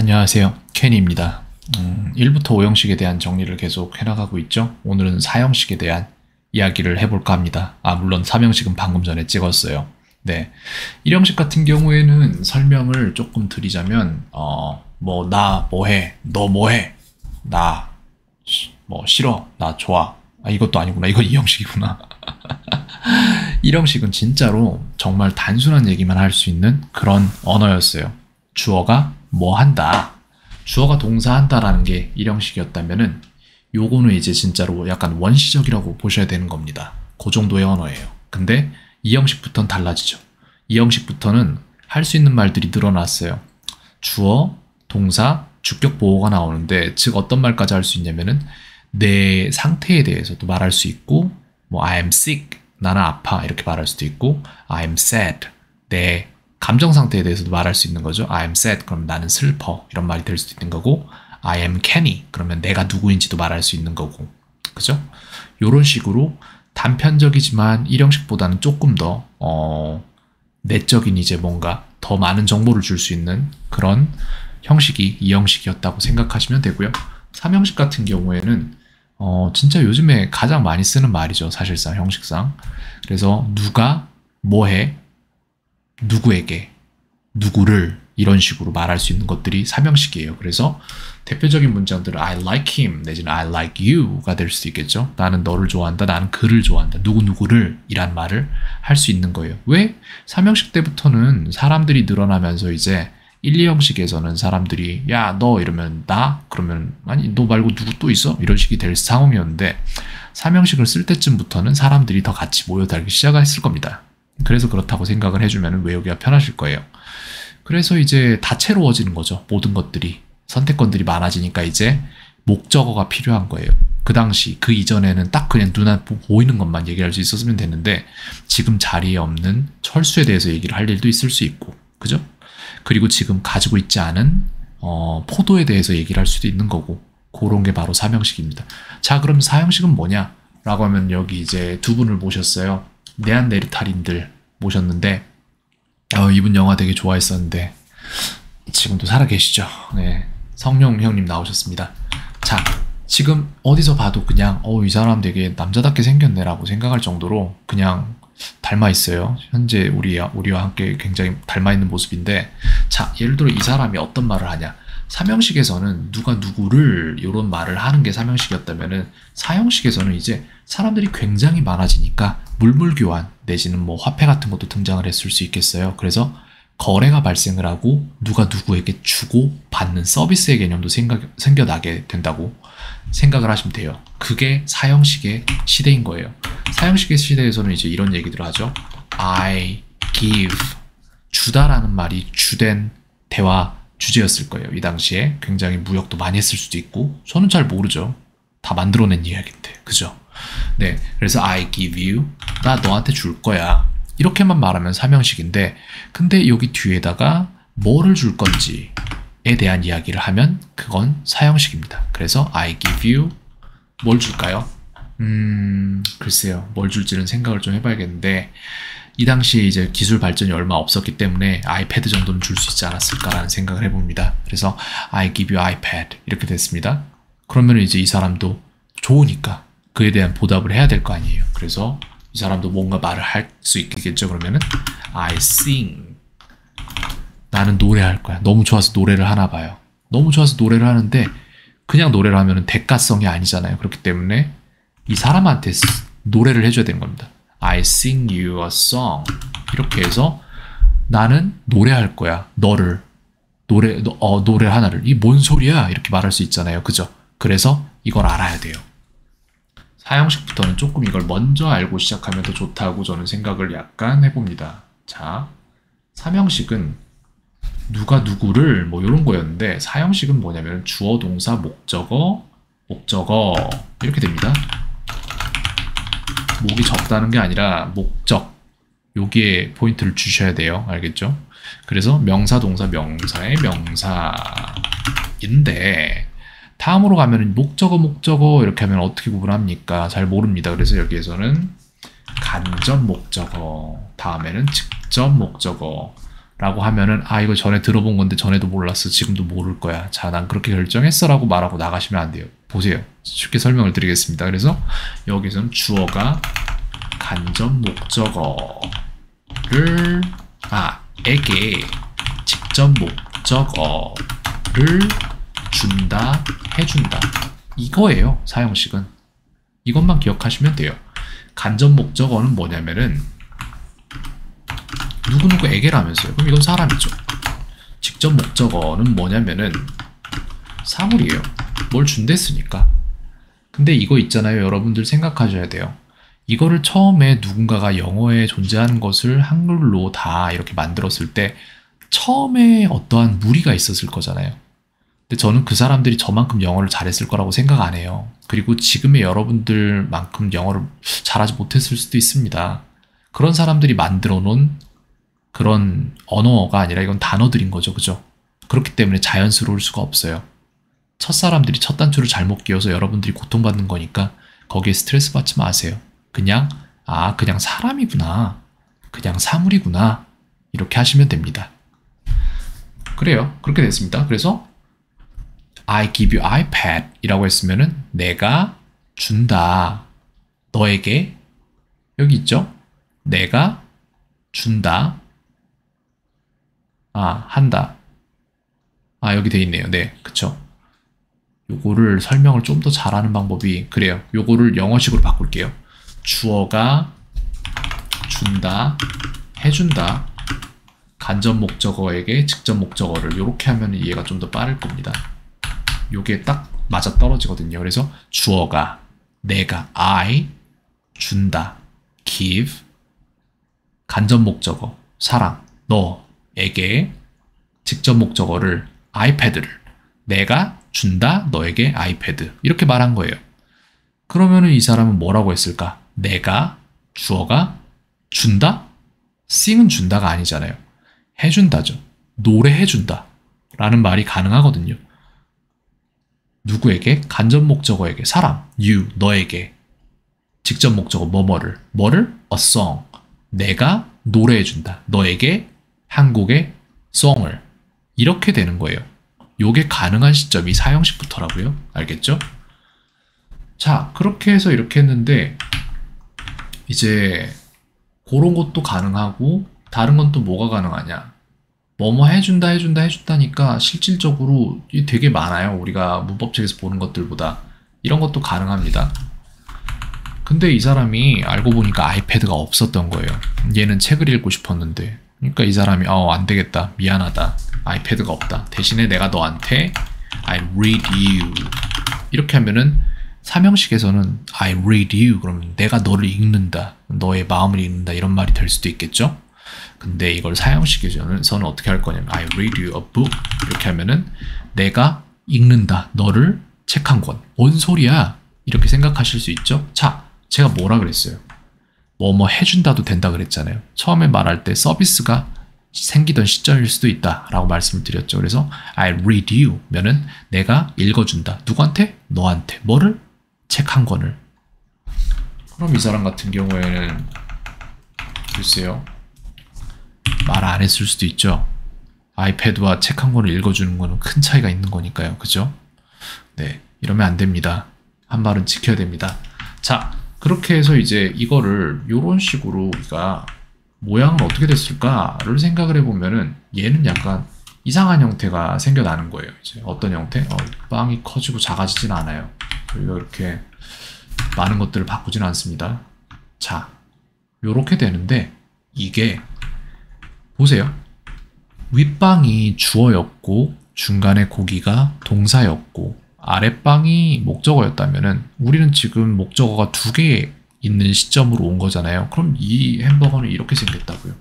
안녕하세요. 케니입니다. 1부터 5형식에 대한 정리를 계속 해나가고 있죠. 오늘은 4형식에 대한 이야기를 해볼까 합니다. 물론 3형식은 방금 전에 찍었어요. 네, 1형식 같은 경우에는 설명을 조금 드리자면 나 뭐해, 너 뭐해, 나 싫어, 나 좋아. 이것도 아니구나. 이건 2형식이구나. 1형식은 진짜로 정말 단순한 얘기만 할 수 있는 그런 언어였어요. 주어가 뭐 한다, 주어가 동사 한다라는 게 1형식이었다면은 요거는 이제 진짜로 약간 원시적이라고 보셔야 되는 겁니다. 그 정도의 언어예요. 근데 2형식부터는 달라지죠. 2형식부터는 할 수 있는 말들이 늘어났어요. 주어, 동사, 주격 보호가 나오는데, 즉 어떤 말까지 할 수 있냐면은 내 상태에 대해서도 말할 수 있고, I'm sick, 나는 아파 이렇게 말할 수도 있고, I'm sad, 내 감정 상태에 대해서도 말할 수 있는 거죠. I'm sad, 그럼 나는 슬퍼 이런 말이 될 수도 있는 거고, I am Kenny, 그러면 내가 누구인지도 말할 수 있는 거고, 그죠? 이런 식으로 단편적이지만 1형식보다는 조금 더 내적인 이제 뭔가 더 많은 정보를 줄 수 있는 그런 형식이 2형식이었다고 생각하시면 되고요. 3형식 같은 경우에는 진짜 요즘에 가장 많이 쓰는 말이죠. 사실상 형식상. 그래서 누가 뭐해, 누구에게, 누구를 이런 식으로 말할 수 있는 것들이 3형식이에요. 그래서 대표적인 문장들은 I like him 내지는 I like you가 될 수도 있겠죠. 나는 너를 좋아한다, 나는 그를 좋아한다, 누구누구를 이란 말을 할 수 있는 거예요. 왜? 3형식 때부터는 사람들이 늘어나면서 이제 1, 2형식에서는 사람들이 야, 너 이러면 나? 그러면 아니, 너 말고 누구 또 있어? 이런 식이 될 상황이었는데 3형식을 쓸 때쯤부터는 사람들이 더 같이 모여들기 시작했을 겁니다. 그래서 그렇다고 생각을 해주면 외우기가 편하실 거예요. 그래서 이제 다채로워지는 거죠. 모든 것들이. 선택권들이 많아지니까 이제 목적어가 필요한 거예요. 그 당시, 그 이전에는 딱 그냥 눈에 보이는 것만 얘기할 수 있었으면 됐는데, 지금 자리에 없는 철수에 대해서 얘기를 할 일도 있을 수 있고, 그죠? 그리고 지금 가지고 있지 않은 포도에 대해서 얘기를 할 수도 있는 거고, 그런 게 바로 3형식입니다. 자, 그럼 4형식은 뭐냐? 라고 하면 여기 이제 두 분을 모셨어요. 네안데르탈인들 모셨는데, 이분 영화 되게 좋아했었는데 지금도 살아계시죠. 네, 성룡 형님 나오셨습니다. 자, 지금 어디서 봐도 그냥 이 사람 되게 남자답게 생겼네 라고 생각할 정도로 그냥 닮아 있어요. 현재 우리와 함께 굉장히 닮아 있는 모습인데, 자, 예를 들어 이 사람이 어떤 말을 하냐. 3형식에서는 누가 누구를 이런 말을 하는 게 3형식이었다면은 4형식에서는 이제 사람들이 굉장히 많아지니까 물물교환 내지는 화폐 같은 것도 등장을 했을 수 있겠어요. 그래서 거래가 발생을 하고 누가 누구에게 주고 받는 서비스의 개념도 생겨나게 된다고 생각을 하시면 돼요. 그게 4형식의 시대인 거예요. 4형식의 시대에서는 이제 이런 얘기들을 하죠. I give, 주다라는 말이 주된 대화 주제였을 거예요. 이 당시에 굉장히 무역도 많이 했을 수도 있고, 저는 잘 모르죠. 다 만들어낸 이야기인데, 그죠? 네, 그래서 I give you, 나 너한테 줄 거야. 이렇게만 말하면 3형식인데, 근데 여기 뒤에다가 뭐를 줄 건지에 대한 이야기를 하면 그건 4형식입니다. 그래서 I give you, 뭘 줄까요? 글쎄요. 뭘 줄지는 생각을 좀 해봐야겠는데, 이 당시에 이제 기술 발전이 얼마 없었기 때문에 아이패드 정도는 줄 수 있지 않았을까라는 생각을 해봅니다. 그래서 I give you iPad 이렇게 됐습니다. 그러면 이제 이 사람도 좋으니까 그에 대한 보답을 해야 될 거 아니에요. 그래서 이 사람도 뭔가 말을 할 수 있겠죠. 그러면은 I sing, 나는 노래할 거야. 너무 좋아서 노래를 하나 봐요. 너무 좋아서 노래를 하는데 그냥 노래를 하면은 대가성이 아니잖아요. 그렇기 때문에 이 사람한테 노래를 해줘야 되는 겁니다. I sing you a song. 이렇게 해서 나는 노래할 거야. 노래 하나를. 이 뭔 소리야? 이렇게 말할 수 있잖아요. 그죠? 그래서 이걸 알아야 돼요. 4형식부터는 조금 이걸 먼저 알고 시작하면 더 좋다고 저는 생각을 약간 해봅니다. 자, 3형식은 누가 누구를 이런 거였는데, 4형식은 뭐냐면 주어, 동사, 목적어 이렇게 됩니다. 목이 적다는 게 아니라 목적, 여기에 포인트를 주셔야 돼요. 알겠죠? 그래서 명사, 동사, 명사의 명사인데, 다음으로 가면 목적어 이렇게 하면 어떻게 구분합니까? 잘 모릅니다. 그래서 여기에서는 간접 목적어, 다음에는 직접 목적어 라고 하면은 아 이거 전에 들어본 건데 전에도 몰랐어 지금도 모를 거야 자 난 그렇게 결정했어 라고 말하고 나가시면 안 돼요. 보세요 쉽게 설명을 드리겠습니다. 그래서 여기서는 주어가 간접 목적어를 에게 직접 목적어를 준다 해준다 이거예요. 사형식은 이것만 기억하시면 돼요. 간접 목적어는 뭐냐면은 누구누구에게라면서요. 그럼 이건 사람이죠. 직접 목적어는 뭐냐면은 사물이에요. 뭘 준댔으니까. 근데 이거 있잖아요. 여러분들 생각하셔야 돼요. 이거를 처음에 누군가가 영어에 존재하는 것을 한글로 다 이렇게 만들었을 때 처음에 어떠한 무리가 있었을 거잖아요. 근데 저는 그 사람들이 저만큼 영어를 잘했을 거라고 생각 안 해요. 그리고 지금의 여러분들만큼 영어를 잘하지 못했을 수도 있습니다. 그런 사람들이 만들어 놓은 그런 언어가 아니라 이건 단어들인 거죠. 그죠? 그렇기 때문에 자연스러울 수가 없어요. 첫 사람들이 첫 단추를 잘못 끼워서 여러분들이 고통받는 거니까 거기에 스트레스 받지 마세요. 그냥 그냥 사람이구나. 그냥 사물이구나. 이렇게 하시면 됩니다. 그래요. 그렇게 됐습니다. 그래서 I give you iPad 이라고 했으면은 내가 준다. 너에게 여기 있죠? 내가 준다. 한다. 여기 돼 있네요. 네, 그쵸. 요거를 설명을 좀 더 잘하는 방법이 그래요. 요거를 영어식으로 바꿀게요. 주어가 준다, 해준다. 간접 목적어에게 직접 목적어를 요렇게 하면 이해가 좀 더 빠를 겁니다. 요게 딱 맞아 떨어지거든요. 그래서 주어가 내가 I 준다, give 간접 목적어 사람 너에게 직접 목적어를 아이패드를 내가 준다 너에게 아이패드 이렇게 말한 거예요. 그러면은 이 사람은 뭐라고 했을까? 내가 주어가 준다? sing은 준다가 아니잖아요. 해준다죠. 노래해준다 라는 말이 가능하거든요. 누구에게? 간접 목적어에게 사람 you 너에게 직접 목적어 뭐뭐를 a song 내가 노래해준다 너에게 한 곡의 song을 이렇게 되는 거예요. 요게 가능한 시점이 사형식부터라고요. 알겠죠? 자, 그렇게 해서 이렇게 했는데 이제 그런 것도 가능하고 다른 건 또 뭐가 가능하냐? 뭐뭐 해준다니까 실질적으로 되게 많아요. 우리가 문법책에서 보는 것들보다 이런 것도 가능합니다. 근데 이 사람이 알고 보니까 아이패드가 없었던 거예요. 얘는 책을 읽고 싶었는데 그러니까 이 사람이 안 되겠다 미안하다 아이패드가 없다 대신에 내가 너한테 I read you 이렇게 하면은 삼형식에서는 I read you 그러면 내가 너를 읽는다 너의 마음을 읽는다 이런 말이 될 수도 있겠죠. 근데 이걸 사형식에서는 어떻게 할 거냐면 I read you a book 이렇게 하면은 내가 읽는다 너를 책 한 권 뭔 소리야 이렇게 생각하실 수 있죠. 자 제가 뭐라 그랬어요? 뭐뭐 해준다도 된다 그랬잖아요. 처음에 말할 때 서비스가 생기던 시점일 수도 있다 라고 말씀을 드렸죠. 그래서 I read you 면은 내가 읽어준다. 누구한테? 너한테. 뭐를? 책 한 권을. 그럼 이 사람 같은 경우에는 글쎄요 말 안 했을 수도 있죠. 아이패드와 책 한 권을 읽어주는 거는 큰 차이가 있는 거니까요. 그죠? 네, 이러면 안 됩니다. 한 말은 지켜야 됩니다. 자, 그렇게 해서 이제 이거를 이런 식으로 우리가 모양은 어떻게 됐을까를 생각을 해보면은 얘는 약간 이상한 형태가 생겨나는 거예요. 이제 어떤 형태? 빵이 커지고 작아지진 않아요. 그리고 이렇게 많은 것들을 바꾸진 않습니다. 자, 요렇게 되는데 이게 보세요. 윗빵이 주어였고 중간에 고기가 동사였고 아랫방이 목적어였다면은 우리는 지금 목적어가 2개 있는 시점으로 온 거잖아요. 그럼 이 햄버거는 이렇게 생겼다고요.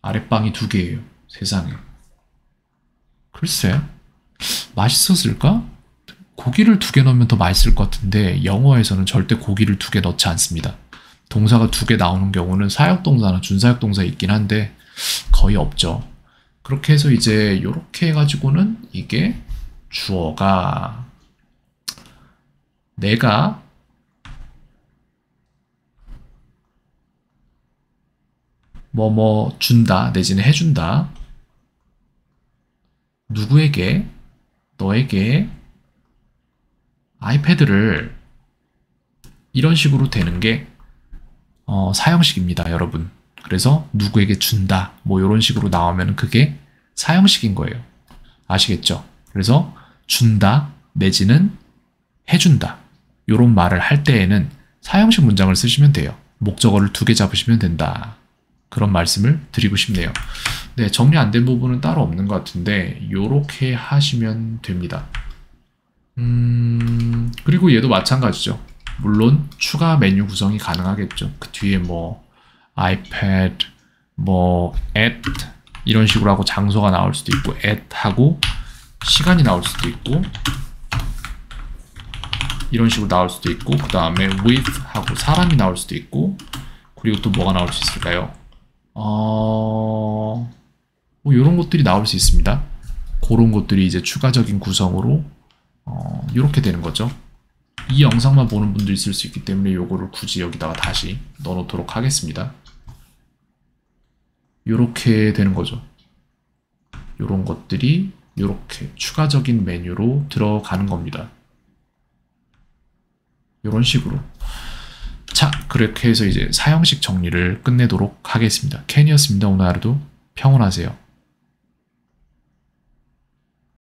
아랫방이 2개예요. 세상에. 글쎄 맛있었을까? 고기를 2개 넣으면 더 맛있을 것 같은데 영어에서는 절대 고기를 2개 넣지 않습니다. 동사가 2개 나오는 경우는 사역동사나 준사역동사 있긴 한데 거의 없죠. 그렇게 해서 이제 이렇게 해가지고는 이게 주어가 내가 뭐뭐 준다 내지는 해준다. 누구에게, 너에게 아이패드를 이런 식으로 되는 게 사형식입니다, 여러분. 그래서 누구에게 준다 뭐 이런 식으로 나오면 그게 사형식인 거예요. 아시겠죠? 그래서 준다 내지는 해준다 이런 말을 할 때에는 사형식 문장을 쓰시면 돼요. 목적어를 2개 잡으시면 된다. 그런 말씀을 드리고 싶네요. 네, 정리 안 된 부분은 따로 없는 것 같은데 이렇게 하시면 됩니다. 그리고 얘도 마찬가지죠. 물론 추가 메뉴 구성이 가능하겠죠. 그 뒤에 뭐 iPad, 뭐 at 이런 식으로 하고 장소가 나올 수도 있고 at 하고 시간이 나올 수도 있고 이런 식으로 나올 수도 있고 그 다음에 with 하고 사람이 나올 수도 있고 그리고 또 뭐가 나올 수 있을까요? 뭐 이런 것들이 나올 수 있습니다. 그런 것들이 이제 추가적인 구성으로 이렇게 되는 거죠. 이 영상만 보는 분도 있을 수 있기 때문에 요거를 굳이 여기다가 다시 넣어놓도록 하겠습니다. 이렇게 되는 거죠. 이런 것들이 이렇게 추가적인 메뉴로 들어가는 겁니다. 이런 식으로. 자, 그렇게 해서 이제 사형식 정리를 끝내도록 하겠습니다. 켄이었습니다. 오늘 하루도 평온하세요.